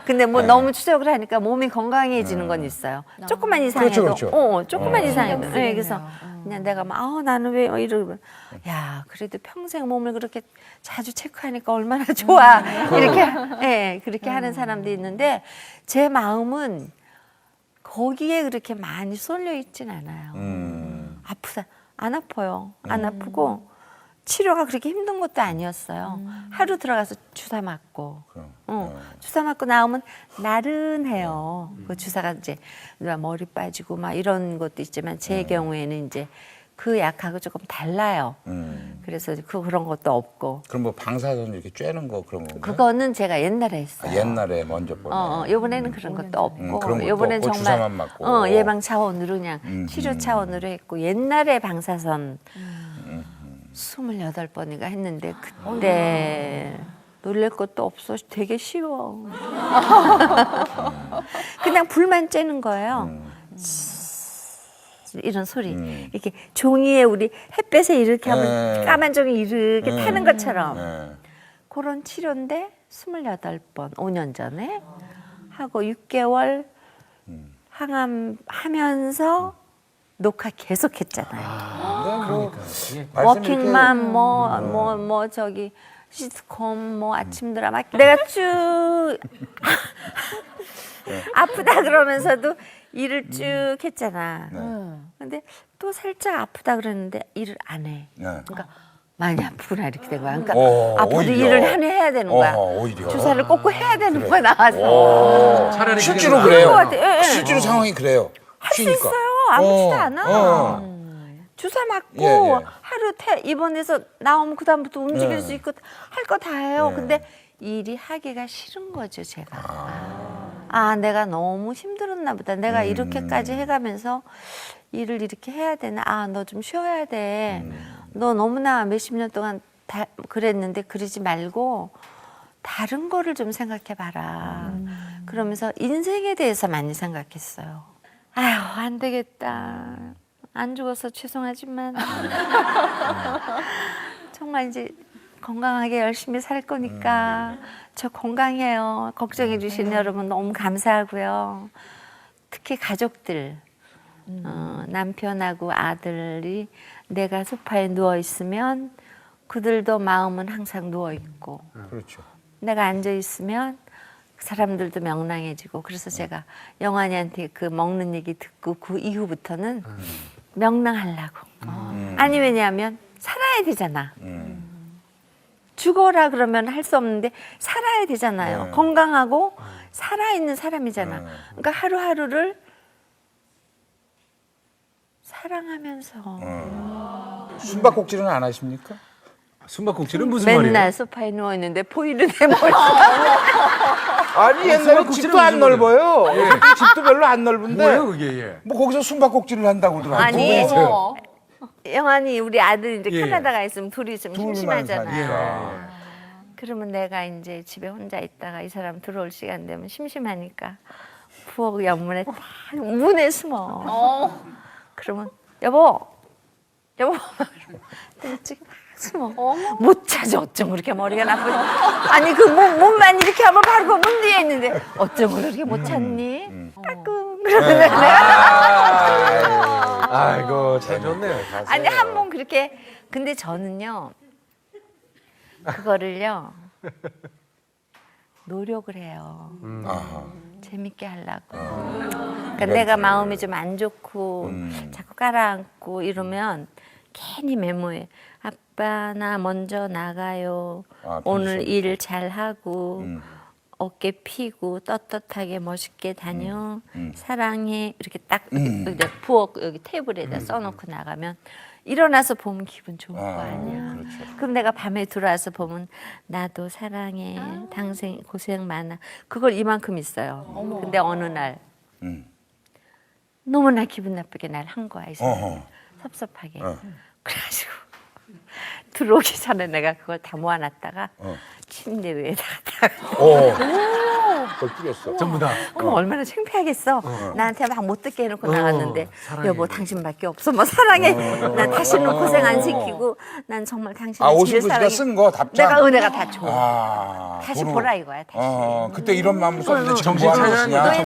근데 뭐 너무 추적을 하니까 몸이 건강해지는 건 있어요. 조금만 이상해도. 그렇죠. 조금만 이상해도. 네, 그래서 그냥 내가 막, 나는 왜 이러고. 야, 그래도 평생 몸을 그렇게 자주 체크하니까 얼마나 좋아. 이렇게, 네, 그렇게 하는 사람도 있는데, 제 마음은 거기에 그렇게 많이 쏠려 있진 않아요. 아프다. 안 아파요. 안 아프고, 치료가 그렇게 힘든 것도 아니었어요. 하루 들어가서 주사 맞고, 주사 맞고 나오면 나른해요. 그 주사가 이제 머리 빠지고 막 이런 것도 있지만 제 경우에는 이제 그 약하고 조금 달라요. 그래서 그런 것도 없고. 그럼 뭐 방사선 이렇게 쬐는 거 그런 건가요? 그거는 제가 옛날에 했어요. 옛날에 먼저 보네. 요번에는 그런 것도 없고, 그런 것도 요번엔 없고, 정말 주사만 맞고. 예방 차원으로 그냥 치료 차원으로 했고, 옛날에 방사선 28번인가 했는데 그때 놀랄 것도 없어. 되게 쉬워. 그냥 불만 쬐는 거예요. 이런 소리. 이렇게 종이에 우리 햇볕에 이렇게 하면 까만 종이 이렇게 타는 것처럼. 그런 치료인데 28번 5년 전에 하고 6개월 항암 하면서 녹화 계속 했잖아요. 워킹맘 뭐 저기 시트콤 뭐 아침 드라마 내가 쭉 아프다 그러면서도 일을 쭉 했잖아. 근데 또 살짝 아프다 그러는데 일을 안 해. 그러니까 많이 아프구나 이렇게 된 거야. 그러니까 앞으로 오히려. 일을 해야 되는 거야. 오히려. 주사를 꼭 해야 되는 거야 나와서. 차라리 실제로 그게 그래요. 나은 것 같아. 예. 실제로 상황이 그래요. 할 수 쉬니까. 있어요. 아프지도 않아. 주사 맞고 예. 하루 입원해서 나오면 그 다음부터 움직일 수 있고 할 거 다 해요. 근데 일이 하기가 싫은 거죠 제가. 내가 너무 힘들었나 보다. 내가 이렇게까지 해가면서 일을 이렇게 해야 되나. 너 좀 쉬어야 돼. 너 너무나 몇십 년 동안 그랬는데 그러지 말고 다른 거를 좀 생각해 봐라. 그러면서 인생에 대해서 많이 생각했어요. 아휴 안 되겠다. 안 죽어서 죄송하지만 정말 이제 건강하게 열심히 살 거니까 저 건강해요. 걱정해 주시는 여러분 너무 감사하고요. 특히 가족들, 남편하고 아들이 내가 소파에 누워 있으면 그들도 마음은 항상 누워 있고 그렇죠. 내가 앉아 있으면 그 사람들도 명랑해지고 그래서 제가 영환이한테 그 먹는 얘기 듣고 그 이후부터는 명랑하려고. 아니 왜냐하면 살아야 되잖아. 죽어라 그러면 할 수 없는데 살아야 되잖아요. 건강하고 살아있는 사람이잖아. 그러니까 하루하루를 사랑하면서 숨바꼭질은 안 하십니까? 숨바꼭질은 무슨 맨날 말이에요? 소파에 누워있는데 보이는 내 머리. 아니 옛날에 숨바꼭질은 집도 안 무슨 넓어요. 집도 별로 안 넓은데 뭐예요 그게? 예. 뭐 거기서 숨바꼭질을 한다고 그러더라고요. 아니 누구세요? 영환이 우리 아들 이제 예. 캐나다 가 있으면 둘이 좀 둘만 심심하잖아. 사니까. 그러면 내가 이제 집에 혼자 있다가 이 사람 들어올 시간 되면 심심하니까 부엌 옆문에 딱 문에 숨어. 그러면 여보 일찍 막 숨어. 못 찾아 어쩜 그렇게 머리가 나쁘지. 아니 그 몸만 이렇게 하면 바로 그 문 뒤에 있는데 어쩜 그렇게 못 찾니? 따끔 그러면 내가 아이고 참 좋네요. 아니 한 번 그렇게 근데 저는요 그거를요 노력을 해요. 아하. 재밌게 하려고. 그러니까 내가 마음이 좀 안 좋고 자꾸 깔아앉고 이러면 괜히 메모해. 아빠 나 먼저 나가요. 오늘 편지서. 일 잘하고 어깨 피고 떳떳하게 멋있게 다녀. 사랑해. 이렇게 딱 이제 부엌 여기 테이블에다 써놓고 나가면 일어나서 보면 기분 좋을 거 아니야. 그렇죠. 그럼 내가 밤에 들어와서 보면 나도 사랑해. 당신 고생 많아. 그걸 이만큼 있어요. 근데 어느 날 너무나 기분 나쁘게 날 한 거야. 이 사람. 섭섭하게. 그래가지고 들어오기 전에 내가 그걸 다 모아놨다가 침대 위에다가 걸 뿌렸어. 전부 다. 그럼 얼마나 창피하겠어. 나한테 막 못 듣게 해놓고 나갔는데 사랑해. 여보 당신밖에 없어. 뭐 사랑해. 난 다시는 고생 안 시키고 난 정말 당신을 제일 오신구 씨가 사랑해. 쓴 거 답장. 내가 은혜가 다 줘. 아, 다시 도로. 보라 이거야. 다시. 그때 이런 마음으로 썼는데 지금 정신 뭐 하는 차려야 것이냐.